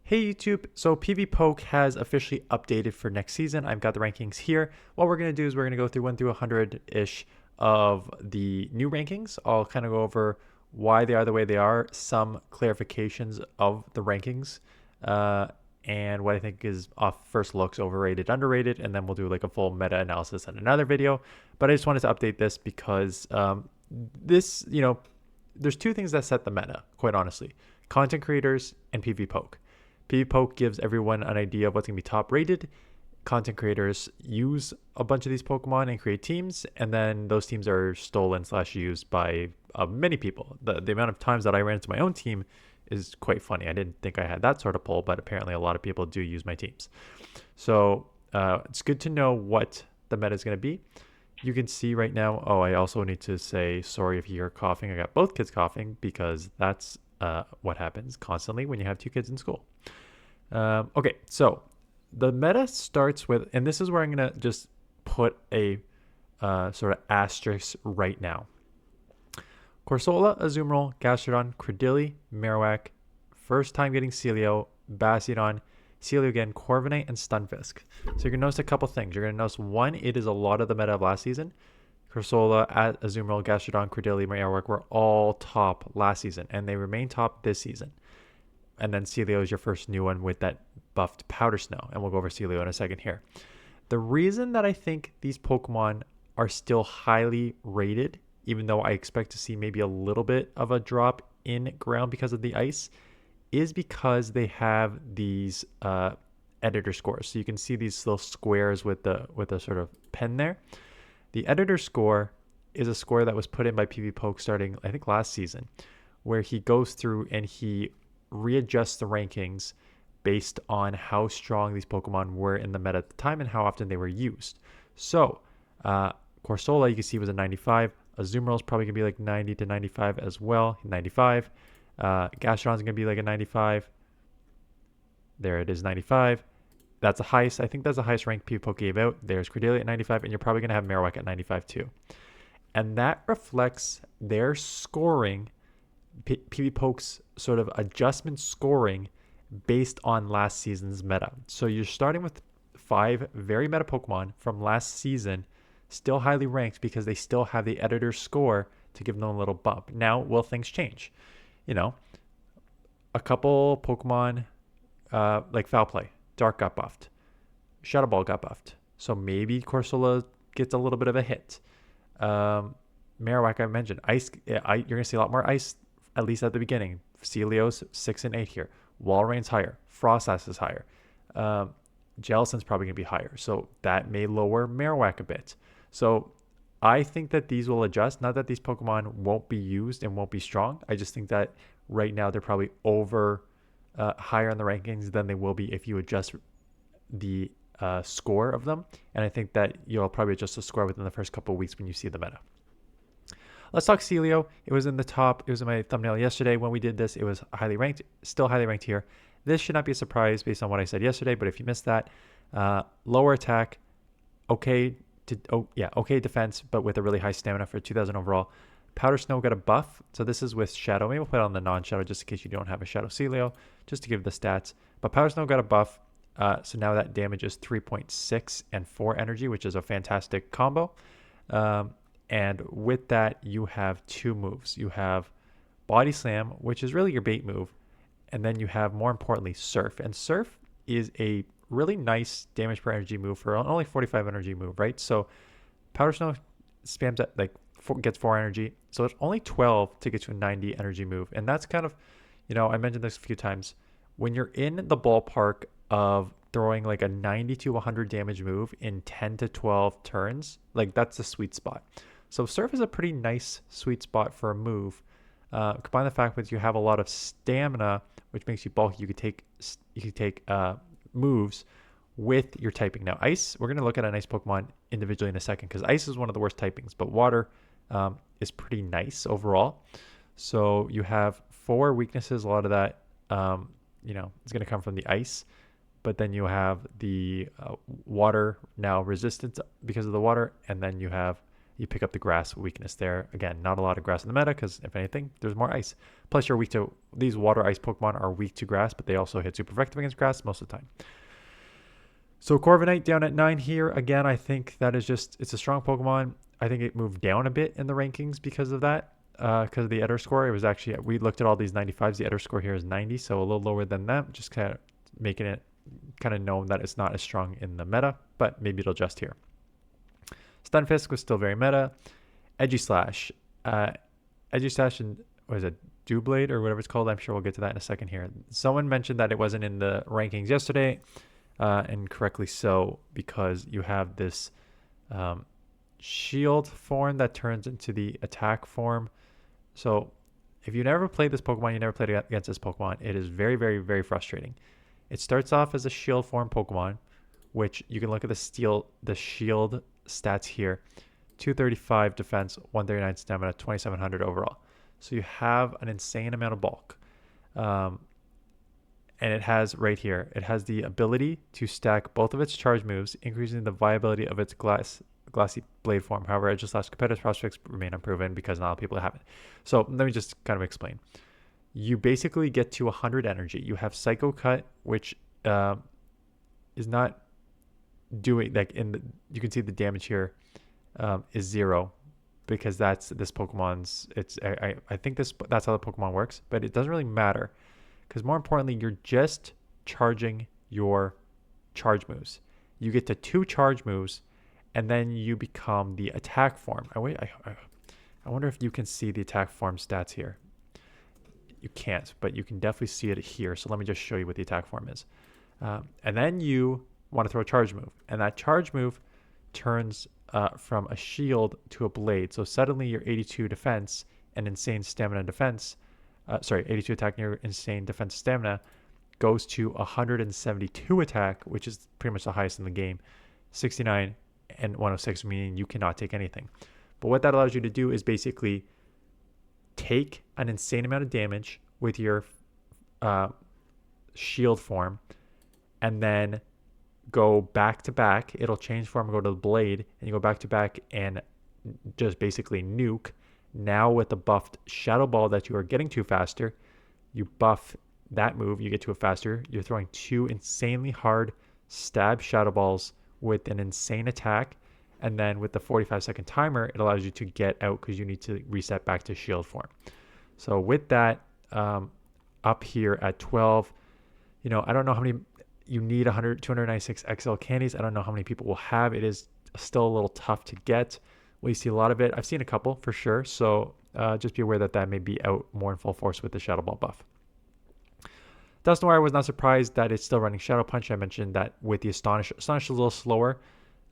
Hey YouTube, so PvPoke has officially updated for next season. I've got the rankings here. What we're going to do is we're going to go through 1 through 100-ish of the new rankings. I'll kind of go over why they are the way they are, some clarifications of the rankings, and what I think is off first looks overrated, underrated, and then we'll do like a full meta analysis in another video. But I just wanted to update this because there's two things that set the meta, quite honestly: content creators and PvPoke. PvPoke gives everyone an idea of what's going to be top rated. Content creators use a bunch of these Pokemon and create teams, and then those teams are stolen / used by many people. The amount of times that I ran into my own team is quite funny. I didn't think I had that sort of pull, but apparently a lot of people do use my teams. So it's good to know what the meta is going to be. You can see right now, I also need to say sorry if you hear coughing. I got both kids coughing because that's what happens constantly when you have two kids in school. Okay, so the meta starts with, and this is where I'm going to just put a sort of asterisk right now. Corsola, Azumarill, Gastrodon, Credilli, Marowak, first time getting Sealeo, Bastiodon, Sealeo again, Corviknight, and Stunfisk. So you're going to notice a couple things. You're going to notice, one, it is a lot of the meta of last season. Corsola, Azumarill, Gastrodon, Credilli, Marowak were all top last season, and they remain top this season. And then Sealeo is your first new one with that buffed Powder Snow, and we'll go over Sealeo in a second here. The reason that I think these Pokemon are still highly rated, even though I expect to see maybe a little bit of a drop in ground because of the ice, is because they have these editor scores. So you can see these little squares with a sort of pen there. The editor score is a score that was put in by PvPoke starting, I think, last season, where he goes through and he readjusts the rankings based on how strong these Pokemon were in the meta at the time and how often they were used. So Corsola, you can see, was a 95. Azumarill is probably going to be like 90 to 95 as well. 95. Gastrodon's going to be like a 95. There it is, 95. That's the highest. I think that's the highest rank PvPoke gave out. There's Credilli at 95, and you're probably going to have Marowak at 95 too. And that reflects their scoring, PvPoke's sort of adjustment scoring based on last season's meta. So you're starting with 5 very meta Pokemon from last season, still highly ranked because they still have the editor score to give them a little bump. Now, will things change? A couple Pokemon like Foul Play, Dark got buffed. Shadow Ball got buffed. So maybe Corsola gets a little bit of a hit. Marowak, I mentioned. Ice. You're going to see a lot more ice, at least at the beginning. Sealeo's 6 and 8 here. Walrein's higher. Froslass is higher. Jellicent's probably going to be higher. So that may lower Marowak a bit. So I think that these will adjust. Not that these Pokemon won't be used and won't be strong. I just think that right now they're probably higher in the rankings than they will be if you adjust the score of them. And I think that you'll probably adjust the score within the first couple of weeks when you see the meta. Let's talk Sealeo. It was in the top. It was in my thumbnail yesterday when we did this. It was highly ranked, still highly ranked here. This should not be a surprise based on what I said yesterday, but if you missed that, lower attack, okay defense, but with a really high stamina for 2,000 overall. Powder Snow got a buff, so this is with Shadow. Maybe we'll put it on the non-Shadow just in case you don't have a Shadow Sealeo, just to give the stats. But Powder Snow got a buff, so now that damage is 3.6 and 4 energy, which is a fantastic combo. And with that, you have 2 moves. You have Body Slam, which is really your bait move, and then you have, more importantly, Surf. And Surf is a really nice damage per energy move for only 45 energy move, right? So Powder Snow spams at gets 4 energy, so it's only 12 to get you a 90 energy move. And that's kind of, I mentioned this a few times, when you're in the ballpark of throwing like a 90 to 100 damage move in 10 to 12 turns, like that's the sweet spot. So Surf is a pretty nice sweet spot for a move. Combine the fact that you have a lot of stamina, which makes you bulky. You could take moves with your typing. Now, Ice, we're going to look at an Ice Pokemon individually in a second because Ice is one of the worst typings, but Water is pretty nice overall. So you have 4 weaknesses. A lot of that, is going to come from the Ice. But then you have the Water now resistance because of the Water, and then you have you pick up the grass weakness there. Again, not a lot of grass in the meta because if anything, there's more ice. Plus you're weak to, these water ice Pokemon are weak to grass, but they also hit super effective against grass most of the time. So Corviknight down at 9 here. Again, I think that is just, it's a strong Pokemon. I think it moved down a bit in the rankings because of that. Because of the Eder score. It was actually, we looked at all these 95s. The Eder score here is 90, so a little lower than that. Just kind of making it kind of known that it's not as strong in the meta, but maybe it'll adjust here. Stunfisk was still very meta. Aegislash. Aegislash and, what is it, Doublade or whatever it's called? I'm sure we'll get to that in a second here. Someone mentioned that it wasn't in the rankings yesterday, and correctly so, because you have this shield form that turns into the attack form. So if you never played this Pokemon, you never played against this Pokemon, it is very, very, very frustrating. It starts off as a shield form Pokemon, which you can look at the shield stats here. 235 defense, 139 stamina, 2700 overall. So you have an insane amount of bulk. And it has right here, it has the ability to stack both of its charge moves, increasing the viability of its glassy blade form. However, Aegislash competitive prospects remain unproven because not all people have it. So let me just kind of explain. You basically get to 100 energy. You have Psycho Cut, which is not doing, like, you can see the damage here is 0 because that's this Pokemon's, I think that's how the Pokemon works, but it doesn't really matter because more importantly, you're just charging your charge moves. You get to 2 charge moves and then you become the attack form. I wonder if you can see the attack form stats here. You can't, but you can definitely see it here. So let me just show you what the attack form is. And then you want to throw a charge move. And that charge move turns from a shield to a blade. So suddenly your 82 defense and insane stamina defense, 82 attack and your insane defense stamina goes to 172 attack, which is pretty much the highest in the game. 69 and 106, meaning you cannot take anything. But what that allows you to do is basically take an insane amount of damage with your shield form and then go back to back. It'll change form and go to the blade, and you go back to back and just basically nuke. Now with the buffed Shadow Ball that you are getting to faster, you buff that move, you get to it faster. You're throwing 2 insanely hard stab Shadow Balls with an insane attack, and then with the 45-second timer, it allows you to get out because you need to reset back to shield form. So with that, up here at 12, I don't know how many, you need 296 XL candies. I don't know how many people will have. It is still a little tough to get. We see a lot of it. I've seen a couple for sure. So just be aware that may be out more in full force with the Shadow Ball buff. Dusknoir, was not surprised that it's still running Shadow Punch. I mentioned that with the Astonish. Astonish is a little slower,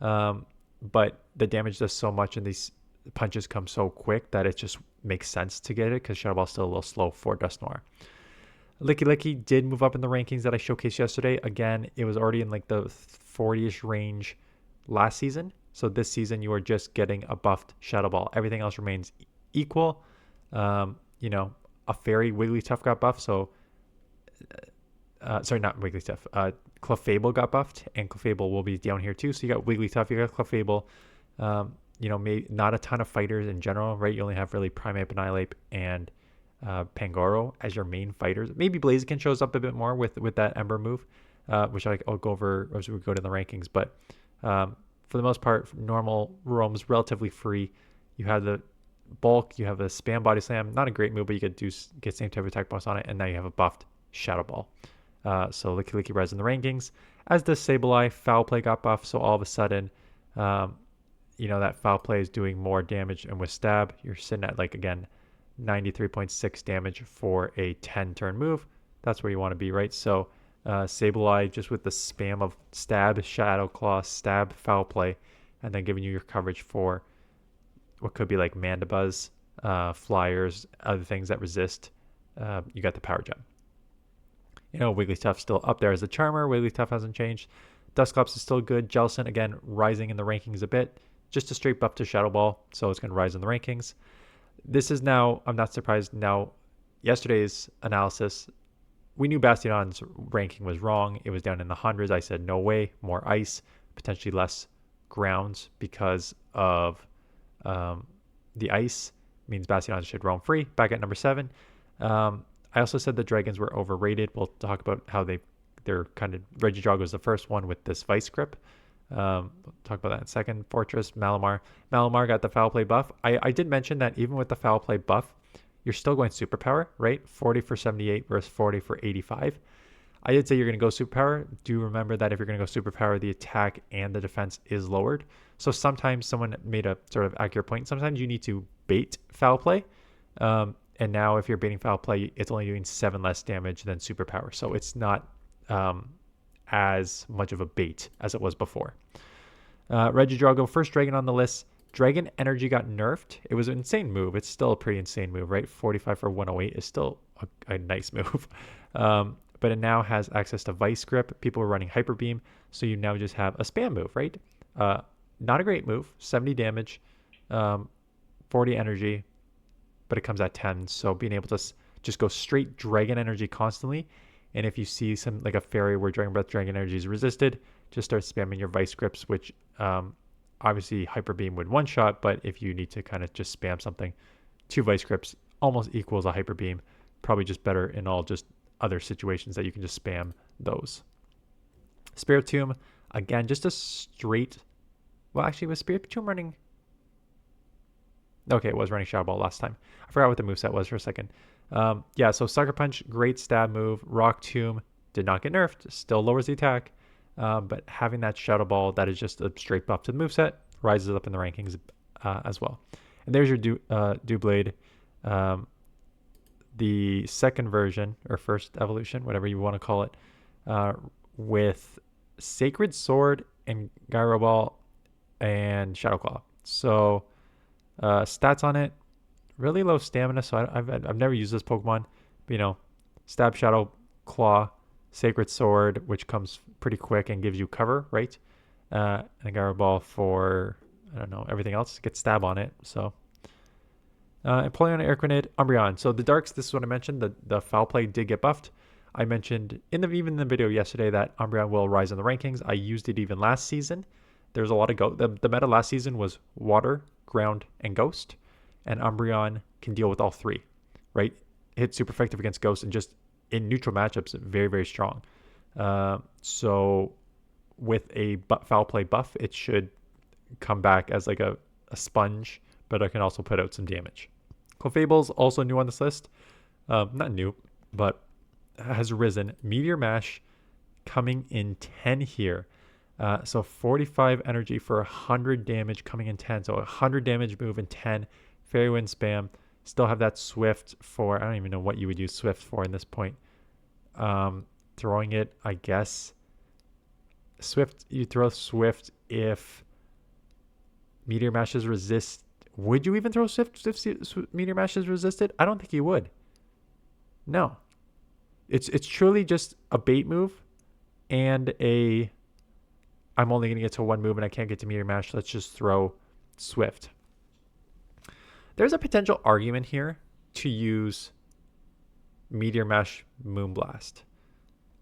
but the damage does so much and these punches come so quick that it just makes sense to get it because Shadow Ball is still a little slow for Dusknoir. Lickilicky did move up in the rankings that I showcased yesterday. Again, it was already in like the 40-ish range last season. So this season, you are just getting a buffed Shadow Ball. Everything else remains equal. A Fairy Wigglytuff got buffed. So, sorry, not Wigglytuff. Clefable got buffed, and Clefable will be down here too. So you got Wigglytuff, you got Clefable. Maybe not a ton of fighters in general, right? You only have really Primeape, Annihilape, and Pangoro as your main fighters. Maybe Blaziken shows up a bit more with that Ember move, which I'll go over as we go to the rankings. But for the most part, normal roams relatively free. You have the bulk, you have a spam body slam, not a great move, but you get same type of attack bonus on it, and now you have a buffed Shadow Ball. So Lickilicky rise in the rankings, as does Sableye. Foul Play got buffed, so all of a sudden, that Foul Play is doing more damage, and with Stab, you're sitting at 93.6 damage for a 10-turn move. That's where you want to be, right? So Sableye, just with the spam of Stab, Shadow Claw, Stab, Foul Play, and then giving you your coverage for what could be like Mandibuzz, Flyers, other things that resist, you got the Power Gem. Wigglytuff's still up there as a Charmer. Wigglytuff hasn't changed. Dusclops is still good. Jellicent, again, rising in the rankings a bit. Just a straight buff to Shadow Ball, so it's going to rise in the rankings. This is now, I'm not surprised now, yesterday's analysis, we knew Bastiodon's ranking was wrong. It was down in the hundreds. I said, no way, more ice, potentially less grounds because of the ice means Bastiodon should roam free. Back at number 7. I also said the dragons were overrated. We'll talk about how they're kind of, Regidrago is the first one with this vice grip. We'll talk about that in a second. Fortress, Malamar. Malamar got the foul play buff. I did mention that even with the foul play buff, you're still going superpower, right? 40 for 78 versus 40 for 85. I did say you're going to go superpower. Do remember that if you're going to go superpower, the attack and the defense is lowered. So sometimes someone made a sort of accurate point. Sometimes you need to bait foul play. And now if you're baiting foul play, it's only doing 7 less damage than superpower. So it's not as much of a bait as it was before. Regidrago, first dragon on the list. Dragon Energy got nerfed. It was an insane move. It's still a pretty insane move, right? 45 for 108 is still a nice move. But it now has access to Vice Grip. People are running Hyper Beam, so you now just have a spam move, right? Not a great move. 70 damage, 40 energy, but it comes at 10. So being able to just go straight Dragon Energy constantly. And if you see some, like a fairy where Dragon Breath, Dragon Energy is resisted, just start spamming your Vice Grips, which obviously Hyper Beam would one-shot, but if you need to kind of just spam something, 2 Vice Grips almost equals a Hyper Beam. Probably just better in all just other situations that you can just spam those. Spiritomb, again, just a straight... Well, actually, was Spiritomb running... Okay, it was running Shadow Ball last time. I forgot what the moveset was for a second. Yeah, so Sucker Punch, great stab move. Rock Tomb did not get nerfed, still lowers the attack. But having that Shadow Ball, that is just a straight buff to the moveset, rises up in the rankings as well. And there's your Doublade. The second version, or first evolution, whatever you want to call it, with Sacred Sword and Gyro Ball and Shadow Claw. So stats on it, really low stamina, so I've never used this Pokemon. But, Stab, Shadow Claw, Sacred Sword, which comes pretty quick and gives you cover, right? And Gyro Ball for, I don't know, everything else. Get Stab on it, so... Empoleon, Airquinid, Umbreon. So the Darks, this is what I mentioned. The foul play did get buffed. I mentioned even in the video yesterday that Umbreon will rise in the rankings. I used it even last season. There's a lot of the meta last season was Water, Ground, and Ghost. And Umbreon can deal with all 3, right? Hit super effective against Ghost and just in neutral matchups, very, very strong. So with a foul play buff, it should come back as like a sponge, but I can also put out some damage. Clefable's also new on this list. Not new, but has risen. Meteor Mash coming in 10 here. So 45 energy for 100 damage coming in 10. So 100 damage move in 10. Fairy Wind spam. Still have that Swift for, I don't even know what you would use Swift for in this point. Throwing it, I guess. Swift, you throw Swift if Meteor Mashes resist. Would you even throw Swift if Meteor Mash is resisted? I don't think you would. No. It's truly just a bait move and I'm only going to get to one move and I can't get to Meteor Mash. Let's just throw Swift. There's a potential argument here to use Meteor Mash Moonblast.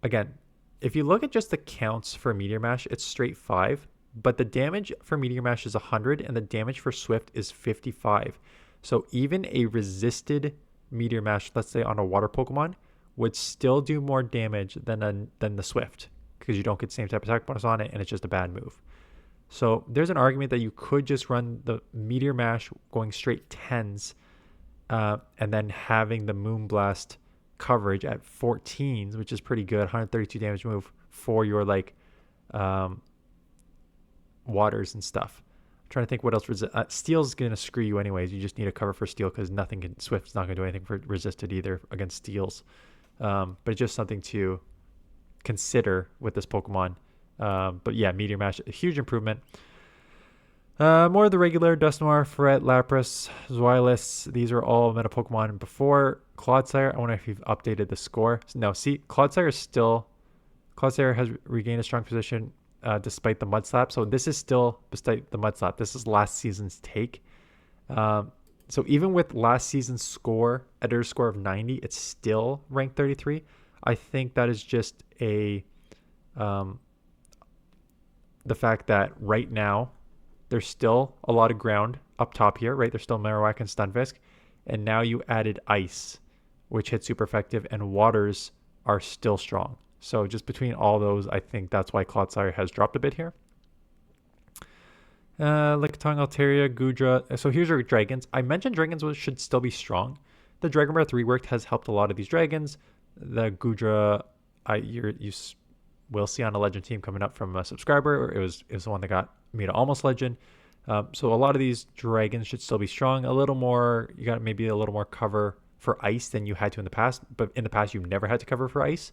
Again, if you look at just the counts for Meteor Mash, it's straight 5. But the damage for Meteor Mash is 100 and the damage for Swift is 55. So even a resisted Meteor Mash, let's say on a water Pokemon, would still do more damage than the Swift because you don't get the same type of attack bonus on it and it's just a bad move. So there's an argument that you could just run the Meteor Mash going straight 10s and then having the Moonblast coverage at 14s, which is pretty good, 132 damage move for your waters and stuff. I'm trying to think what else. Steel's going to screw you anyways. You just need a cover for Steel because Swift's not going to do anything for resisted either against Steels. But it's just something to consider with this Pokemon. But yeah, Meteor Mash, a huge improvement. More of the regular Dusknoir, Fret, Lapras, Zweilous. These are all meta Pokemon before. Clodsire, I wonder if you've updated the score. No, see, Clodsire has regained a strong position despite the Mud Slap. So this is still despite the Mud Slap. This is last season's take. So even with last season's score, editor's score of 90, it's still ranked 33. I think that is just the fact that right now there's still a lot of ground up top here, right? There's still Marowak and Stunfisk. And now you added Ice, which hits super effective, and Waters are still strong. So just between all those, I think that's why Clodsire has dropped a bit here. Lickitung, Altaria, Goodra. So here's your dragons. I mentioned dragons should still be strong. The Dragon Breath reworked has helped a lot of these dragons. The Goodra, you will see on a legend team coming up from a subscriber. It was the one that got me to almost legend. So a lot of these dragons should still be strong. A little more, you got maybe a little more cover for ice than you had to in the past. But in the past, you never had to cover for ice.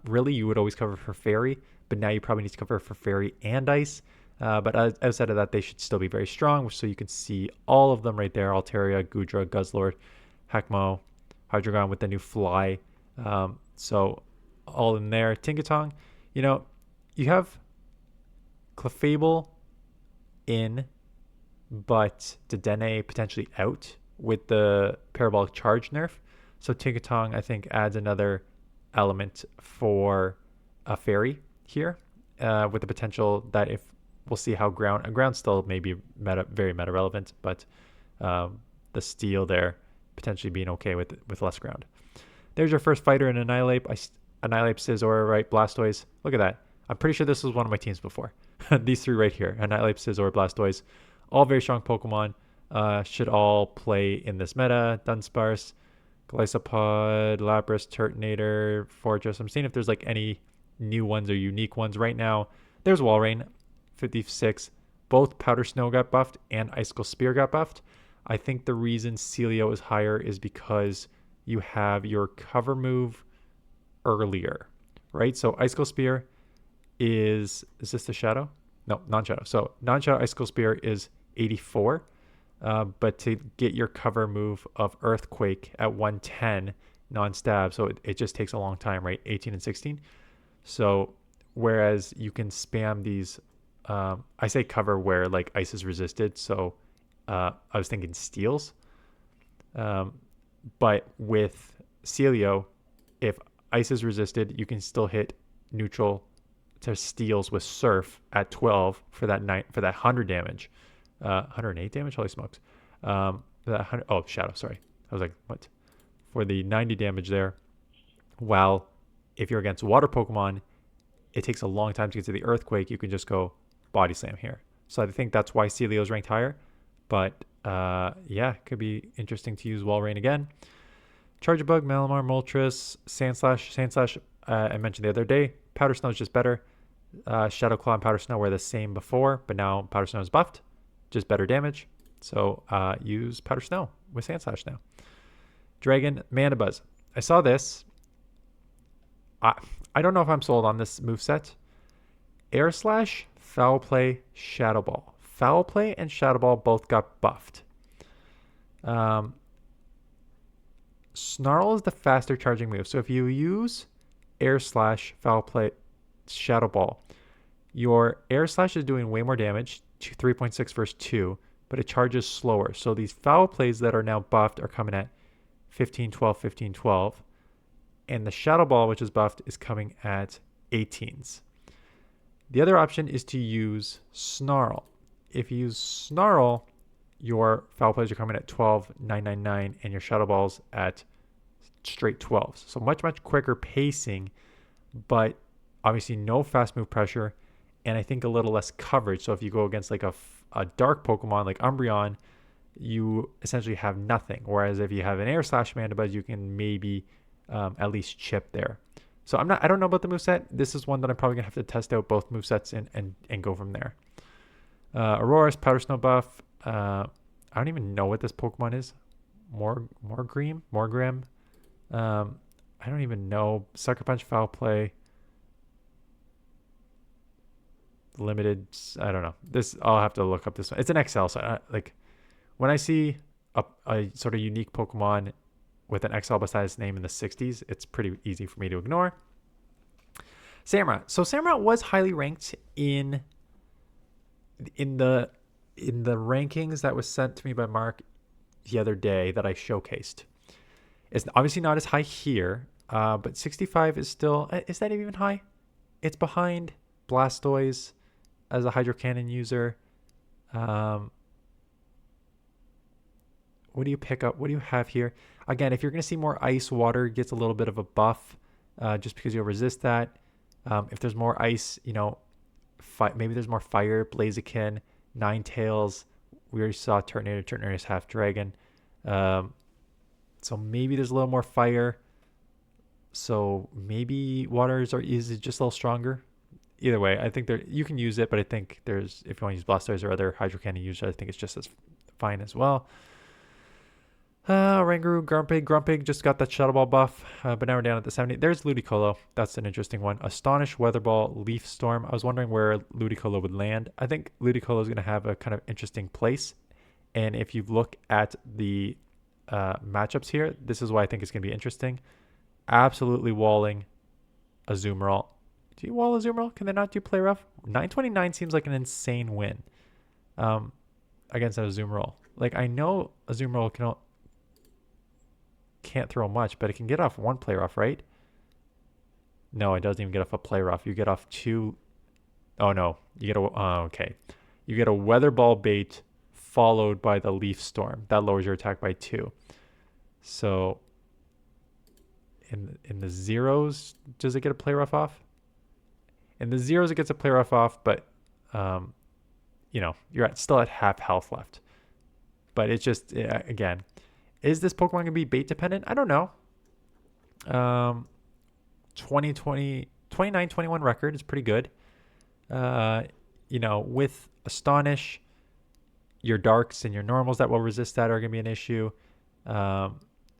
Really, you would always cover for fairy. But now you probably need to cover for fairy and ice. But outside of that, they should still be very strong. So you can see all of them right there. Altaria, Goodra, Guzzlord, Hakmo, Hydreigon with the new fly. So all in there. Tinkaton, you have Clefable in, but Dedenne potentially out with the Parabolic Charge nerf. So Tinkaton, I think, adds another element for a fairy here, with the potential that if we'll see how ground still may be very meta relevant, but the steel there potentially being okay with less ground. There's your first fighter in Annihilate. Annihilate, Scizor, right? Blastoise. Look at that. I'm pretty sure this was one of my teams before. These three right here. Annihilate, Scizor, Blastoise. All very strong Pokemon. Should all play in this meta. Dunsparce, Gliscopod, Lapras, Turtonator, Fortress. I'm seeing if there's like any new ones or unique ones right now. There's Walrein, 56. Both Powder Snow got buffed and Icicle Spear got buffed. I think the reason Sealeo is higher is because you have your cover move earlier, right? So Icicle Spear is this the Shadow? No, non-Shadow. So non-Shadow Icicle Spear is 84, but to get your cover move of Earthquake at 110 non-stab, so it just takes a long time, right? 18 and 16. So whereas you can spam these, I say cover where like ice is resisted, so I was thinking steals. But with Sealeo, if ice is resisted, you can still hit neutral to steals with Surf at 12 for that 100 damage. 108 damage? Holy smokes. Shadow, sorry. I was like, what? For the 90 damage there. While if you're against water Pokemon, it takes a long time to get to the Earthquake. You can just go Body Slam here. So I think that's why Sealeo is ranked higher. But yeah, could be interesting to use Walrein again. Charjabug, Malamar, Moltres, Sandslash, I mentioned the other day. Powder Snow is just better. Shadow Claw and Powder Snow were the same before, but now Powder Snow is buffed. Just better damage. So use Powder Snow with Sandslash now. Dragon, Mandibuzz. I saw this. I don't know if I'm sold on this moveset. Air Slash, Foul Play, Shadow Ball. Foul Play and Shadow Ball both got buffed. Snarl is the faster charging move. So if you use Air Slash, Foul Play, Shadow Ball, your Air Slash is doing way more damage, 3.6 versus 2, but it charges slower. So these Foul Plays that are now buffed are coming at 15, 12, 15, 12. And the Shadow Ball, which is buffed, is coming at 18s. The other option is to use Snarl. If you use Snarl, your Foul Plays are coming at 12, 999, and your Shadow Balls at straight 12s. So much, much quicker pacing, but obviously no fast move pressure, and I think a little less coverage. So if you go against like a dark Pokemon like Umbreon, you essentially have nothing. Whereas if you have an Air Slash Mandibuzz, you can maybe at least chip there. So I don't know about the moveset. This is one that I'm probably gonna have to test out both movesets and go from there. Aurora's Powder Snow buff. I don't even know what this Pokemon is. Morgrem. I don't even know. Sucker Punch, Foul Play, limited. I don't know. This I'll have to look up this one. It's an XL. So like when I see a sort of unique Pokemon with an XL beside its name in the 60s, it's pretty easy for me to ignore. Samurott. So Samurott was highly ranked in the rankings that was sent to me by Mark the other day that I showcased. It's obviously not as high here, but 65 is still, is that even high? It's behind Blastoise as a Hydro Cannon user. what do you pick up? What do you have here? Again, if you're going to see more ice, water gets a little bit of a buff just because you'll resist that. If there's more ice, you know, maybe there's more fire, Blaziken, Ninetales. We already saw Turtonator. Turtonator's half dragon. So maybe there's a little more fire. So maybe is just a little stronger. Either way, I think you can use it, but I think if you want to use Blastoise or other Hydro Cannon users, I think it's just as fine as well. Rangaroo, Grumpig just got that Shuttle Ball buff, but now we're down at the 70. There's Ludicolo. That's an interesting one. Astonish, Weather Ball, Leaf Storm. I was wondering where Ludicolo would land. I think Ludicolo is going to have a kind of interesting place. And if you look at the matchups here, this is why I think it's going to be interesting. Absolutely walling Azumarill. Do you wall Azumarill? Can they not do Play Rough? 929 seems like an insane win against Azumarill. Like, I know Azumarill can't throw much, but it can get off one Play Rough, right? No, it doesn't even get off a Play Rough. You get off two. Oh, no. You get okay. You get a Weather Ball bait followed by the Leaf Storm. That lowers your attack by 2. So, in the zeros, does it get a Play Rough off? In the zeros, it gets a Play Rough off, but, you know, you're still at half health left. But it's just, again, is this Pokemon going to be bait dependent? I don't know. 29-21 record is pretty good. You know, with Astonish, your Darks and your Normals that will resist that are going to be an issue. A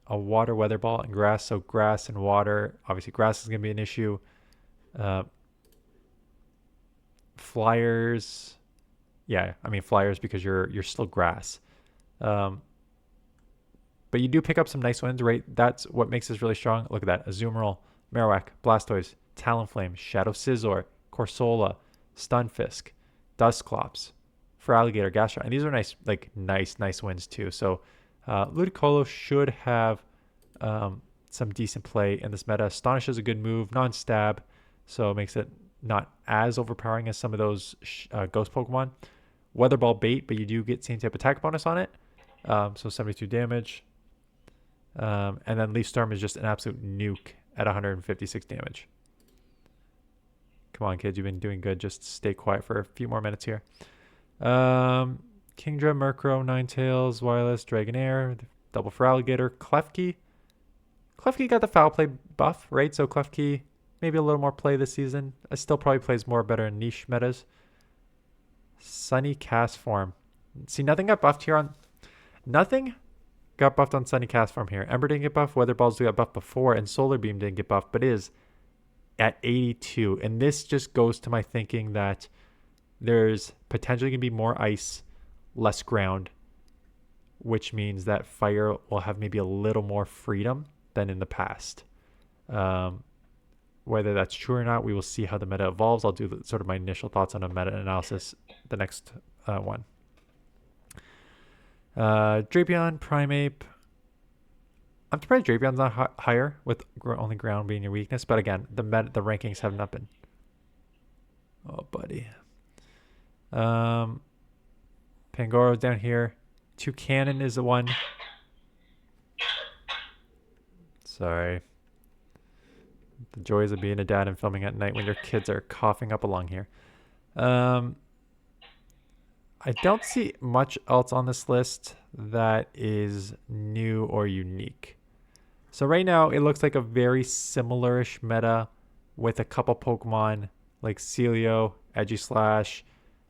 Water, Weather Ball, and Grass. So Grass and Water. Obviously, Grass is going to be an issue. Flyers. Yeah, I mean Flyers because you're still Grass. But you do pick up some nice wins, right? That's what makes this really strong. Look at that. Azumarill, Marowak, Blastoise, Talonflame, Shadow Scizor, Corsola, Stunfisk, Dusclops, Feraligatr, Gastrodon. And these are nice wins too. So Ludicolo should have some decent play in this meta. Astonish is a good move, non-stab, so it makes it not as overpowering as some of those ghost Pokemon. Weather Ball bait, but you do get same type attack bonus on it. So 72 damage. And then Leaf Storm is just an absolute nuke at 156 damage. Come on, kids. You've been doing good. Just stay quiet for a few more minutes here. Kingdra, Murkrow, Ninetales, Wireless, Dragonair, double Feraligatr, Klefki. Klefki got the foul play buff, right? So Klefki, maybe a little more play this season. I still probably plays more better in niche metas. Sunny Cast Form. See, nothing got buffed here on... Nothing got buffed on Sunny Cast Form here. Ember didn't get buffed. Weather Balls got buffed before. And Solar Beam didn't get buffed, but is at 82. And this just goes to my thinking that there's potentially going to be more ice, less ground, which means that fire will have maybe a little more freedom than in the past. Whether that's true or not, we will see how the meta evolves. I'll do sort of my initial thoughts on a meta analysis the next one. Drapion, Primeape. I'm surprised Drapion's not higher with only ground being your weakness. But again, the rankings have not been. Oh, buddy. Pangoro's down here. Toucanon is the one. Sorry. The joys of being a dad and filming at night when your kids are coughing up a lung here. I don't see much else on this list that is new or unique. So right now, it looks like a very similar-ish meta with a couple Pokemon like Sealeo, Aegislash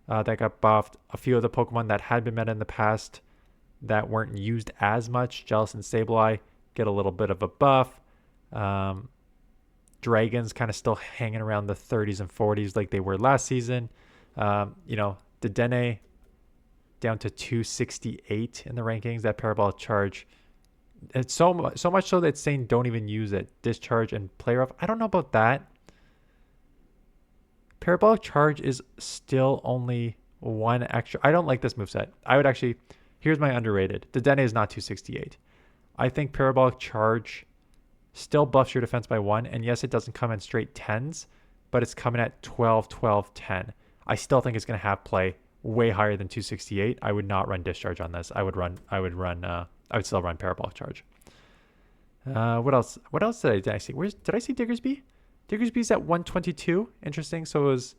that got buffed. A few of the Pokemon that had been meta in the past that weren't used as much. Jealous and Sableye get a little bit of a buff. Dragons kind of still hanging around the 30s and 40s like they were last season. Dedenne down to 268 in the rankings. That Parabolic Charge, it's so much so that it's saying don't even use it. Discharge and Play Rough. I don't know about that. Parabolic Charge is still only one extra. I don't like this moveset. I would actually, here's my underrated. Dedenne is not 268. I think Parabolic Charge still buffs your defense by 1. And yes, it doesn't come in straight 10s, but it's coming at 12, 12, 10. I still think it's going to have play way higher than 268. I would not run Discharge on this. I would run I would still run Parabolic Charge. What else? What else did I see? Did I see Diggersby? Diggersby's at 122. Interesting. So it was,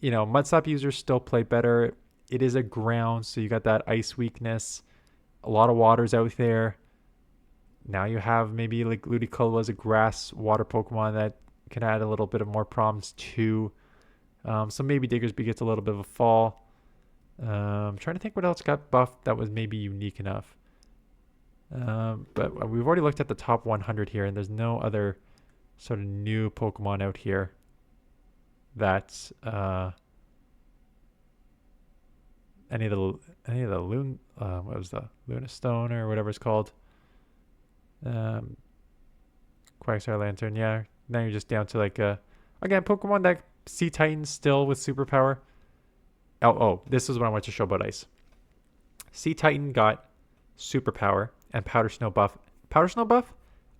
Mudslap users still play better. It is a ground, so you got that ice weakness. A lot of waters out there. Now you have maybe like Ludicolo as a grass water Pokemon that can add a little bit of more problems too. So maybe Diggersby gets a little bit of a fall. I'm trying to think what else got buffed that was maybe unique enough. But we've already looked at the top 100 here, and there's no other sort of new Pokemon out here that's any of the what was the Lunastone or whatever it's called. Quagsire Lantern, yeah. Now you're just down to like again, Pokemon that Sea Titan still with superpower. Oh, this is what I want to show about Ice. Sea Titan got superpower and Powder Snow buff. Powder Snow buff,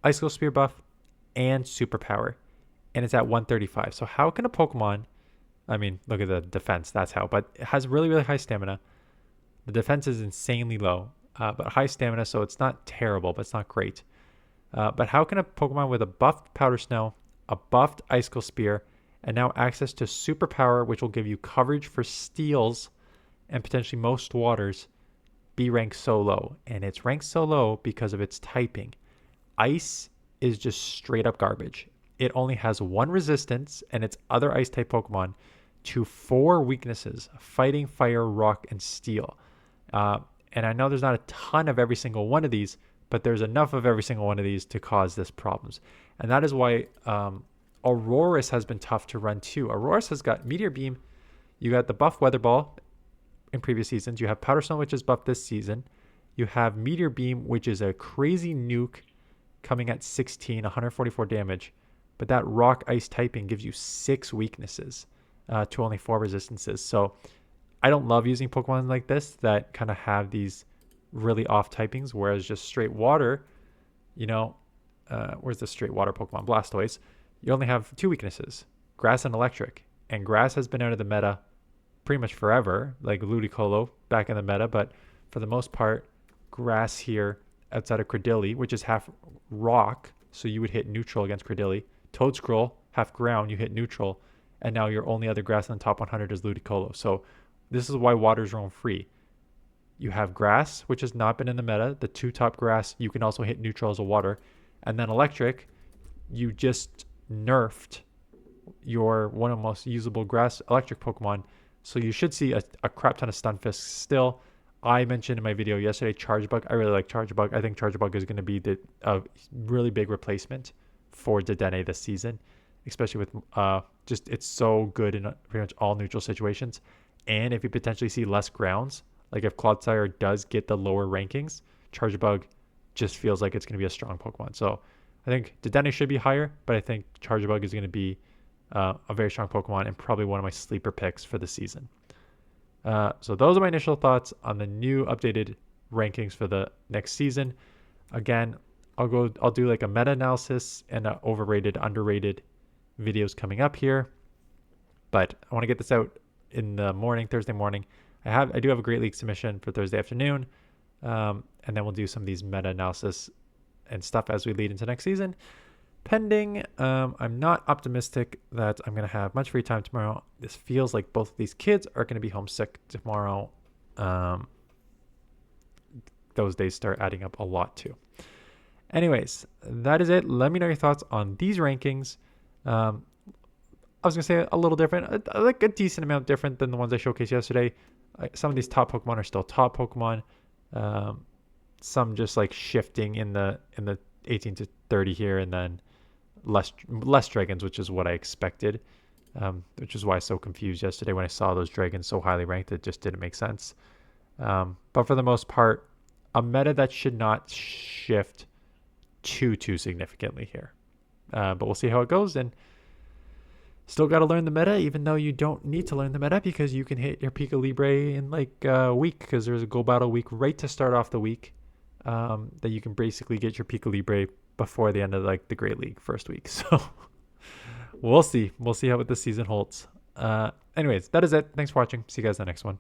Icicle Spear buff, and superpower. And it's at 135. So how can a Pokemon, I mean, look at the defense, that's how, but it has really, really high stamina. The defense is insanely low, but high stamina, so it's not terrible, but it's not great. But how can a Pokemon with a buffed Powder Snow, a buffed Icicle Spear, and now access to superpower, which will give you coverage for steals and potentially most waters, be ranked so low? And it's ranked so low because of its typing. Ice is just straight up garbage. It only has 1 resistance and its other ice type Pokemon to 4 weaknesses: fighting, fire, rock, and steel. And I know there's not a ton of every single one of these, but there's enough of every single one of these to cause this problems. And that is why Aurorus has been tough to run too. Aurorus has got Meteor Beam. You got the buff Weather Ball in previous seasons. You have Powder Snow, which is buffed this season. You have Meteor Beam, which is a crazy nuke coming at 16, 144 damage. But that rock ice typing gives you 6 weaknesses to only 4 resistances. So I don't love using Pokemon like this that kind of have these really off typings, whereas just straight water, where's the straight water Pokemon? Blastoise. You only have 2 weaknesses, grass and electric. And grass has been out of the meta pretty much forever, like Ludicolo back in the meta, but for the most part, grass here outside of Credilli, which is half rock, so you would hit neutral against Credilli. Toedscroll, half ground, you hit neutral, and now your only other grass in the top 100 is Ludicolo. So this is why water's roam free. You have grass, which has not been in the meta. The 2 top grass, you can also hit neutral as a water. And then electric, you just nerfed your one of the most usable grass electric Pokemon. So you should see a crap ton of Stunfisk still. I mentioned in my video yesterday Chargebug. I really like Chargebug. I think Chargebug is going to be a really big replacement for Dedenne this season, especially with it's so good in pretty much all neutral situations. And if you potentially see less grounds, like if Clodsire does get the lower rankings, Chargebug just feels like it's going to be a strong Pokemon. So I think Dedenne should be higher, but I think Chargebug is going to be a very strong Pokemon and probably one of my sleeper picks for the season. So those are my initial thoughts on the new updated rankings for the next season. Again, I'll do like a meta-analysis and overrated, underrated videos coming up here. But I want to get this out in the morning, Thursday morning. I do have a Great League submission for Thursday afternoon. And then we'll do some of these meta-analysis and stuff as we lead into next season. Pending, I'm not optimistic that I'm going to have much free time tomorrow. This feels like both of these kids are going to be homesick tomorrow. Those days start adding up a lot too. Anyways, that is it. Let me know your thoughts on these rankings. I was going to say a little different, like a decent amount different than the ones I showcased yesterday. Some of these top Pokemon are still top Pokemon. Some just like shifting in the 18 to 30 here, and then less dragons, which is what I expected, which is why I was so confused yesterday when I saw those dragons so highly ranked. It just didn't make sense. But for the most part, a meta that should not shift too significantly here. But we'll see how it goes, and still got to learn the meta, even though you don't need to learn the meta because you can hit your Pika Libre in like a week, because there's a Go Battle week right to start off the week that you can basically get your Pika Libre before the end of like the Great League first week. So we'll see how what this season holds. Anyways, that is it. Thanks for watching. See you guys in the next one.